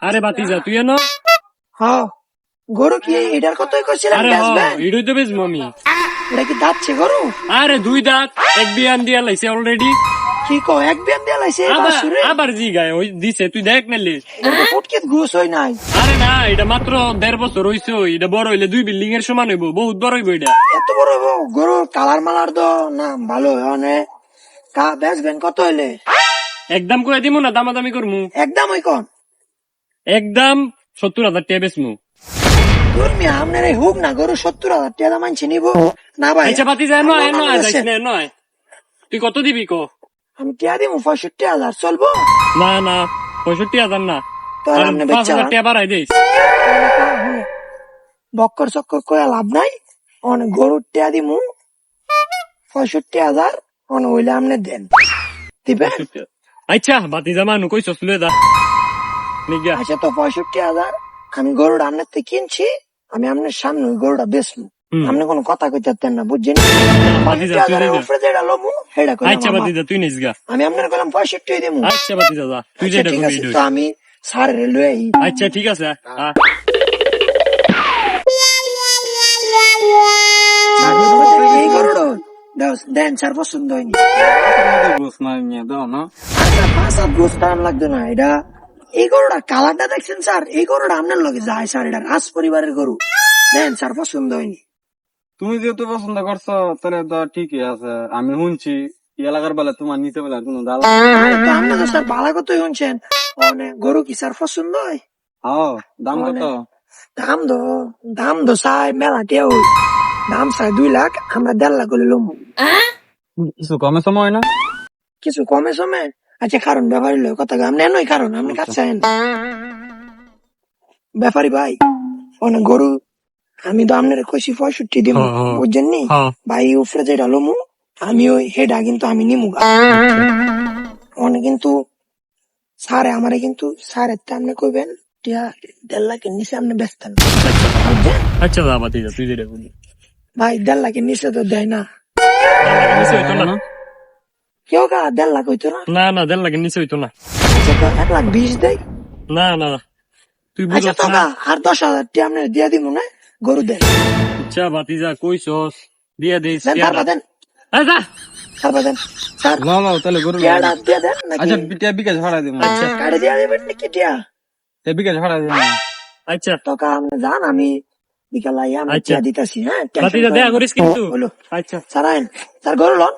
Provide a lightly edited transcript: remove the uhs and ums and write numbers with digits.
আরে বাতিজা তুই এনো হ্যাঁ গরু কি এটার কথাই কইছিলেন আরে বেচবেন? এটাই তো বেশ মমি এটা কি দাচ্ছে গরু? আরে দুই দাঁত এক বিয়ান দিয়া লাইছে অলরেডি কি কো এক বিয়ান দিয়ে লাইছে আবার বাসুরে? আবার জি গায় ওই দিছে তুই দেখ নালে এটা ফুটকিত ঘুষ হই নাই। আরে না এটা মাত্র 1.5 বছর হইছে এটা বড় হইলে 2 বিল্ডিং এর সমান হইব বহুত বড় হইব এটা এত বড় গরু কালার মালার তো না ভালো অনেক কা বেচবেন কত হইলে? একদম কয়ে দিমু না দামাদামি করমু একদম ওই কোন একদম 70,000 টাকা বেচমু ধর্মি আপনার এই হোক না গরু 70,000 টাকা মানছে নিব না ভাই? আচ্ছা বাতিজা এনো আমার এনো মনে যাইস হচ্ছে, না এনো তুই কত দিবি কো আমি টাকা দিব 65,000 চলবো? না না 65,000 না তাহলে আপনি 5,000 টাকা বাড়াই দিস বক্কর চক্কর করে লাভ নাই। অনেক গরুর টাকা দিমু 65,000 অনেক হইলে আপনি দেন দিবেন? আচ্ছা বাতিজা মানু কই চসলে দা নিগা আচ্ছা তো 65,000 আমি গরুটা আপনার থেকে কিনছি, আমি আপনার সামনে ওই গরুটা বেচবো। আপনি কোনো কথা কইতেন না বুঝছেন? বাতিজা তুই 65,000 নিগা উপরে যেটা লমু সেটা কইলাম আচ্ছা আমার। বাতিজা তুই নিসগা আমি আপনার কইলাম 65 দিমু। আচ্ছা বাতিজা যা তুই আচ্ছা, যেটা ঠিক করবি আছে তুই তো আমি সারে লয়ে আই। আচ্ছা ঠিক আছে এই গরুটা দেন স্যার পছন্দ হয়নি। আচ্ছা 5-7 গোস টাইম লাগবে না এটা। এই গরুটা কালারটা দেখছেন স্যার? এই গরুটা আপনার লগে যায় স্যার, এটা রাজ পরিবারের গরু। দেন স্যার পছন্দ হয়নি। তুমি যেহেতু পছন্দ করছো তাহলে তো ঠিকই আছে। আমি শুনছি এলাকার বেলা তোমার নিতে বেলা কোনো দাল তো আপনি তো স্যার ভালো কথাই শুনছেন। অনেক গরু কি স্যার পছন্দ হয়? হ্যাঁ দাম কত? দাম তো চাই মেলা টেও, দাম চাই 2 লাখ, আমরা 1.5 লাখ করে লম। কিছু কমে সময় না? কিছু কমে সমে? আচ্ছা কারণ ব্যাপারী লোক কথা আপনি এনই কারণ আপনি কাজ চাইেন ব্যাপারী ভাই। অনেক গরু আমি তো আপনার কইছি 65 দিব বুঝছেন নি ভাই? উপরে যেটা লমু আমি ওই হেডা কিন্তু আমি নিমু অনেক কিন্তু সারে আমারে কিন্তু সারের আপনি কইবেন 1.5 লাখের নিচে আপনি বেচতেন আচ্ছা যা বাতিজা তুই যেটা করবি ভাই। 1.5 লাখের নিচে তো দেয় না নিচে হইতো না কেউ কা 1.5 লাখ হইতো না। না না 1.5 লাখের নিচে হইতো না আচ্ছা তো 1,20,000 দেয়। না না তুই আচ্ছা বুঝছ তো না আর 10,000 টাকা আপনি দিয়া দিব না গরু দেন। আচ্ছা বাতিজা কইছস দিয়া দিস দেন তারপর দেন, আচ্ছা তারপর দেন স্যার লাও তাহলে গরু টাকাটা দিয়ে দেন নাকি আচ্ছা বিকাশ ভাড়া দিব। কাটে দিয়া দেবেন নাকি টিয়া? বিকাশ ভাড়া দিব। আচ্ছা তো আপনি যান, আমি বিকাল আইয়া আমি আচ্ছা। টিয়া দিতেছি। হ্যাঁ বাতিজা দেখা করিস কিন্তু বলো আচ্ছা স্যার আইন স্যার গরু লন।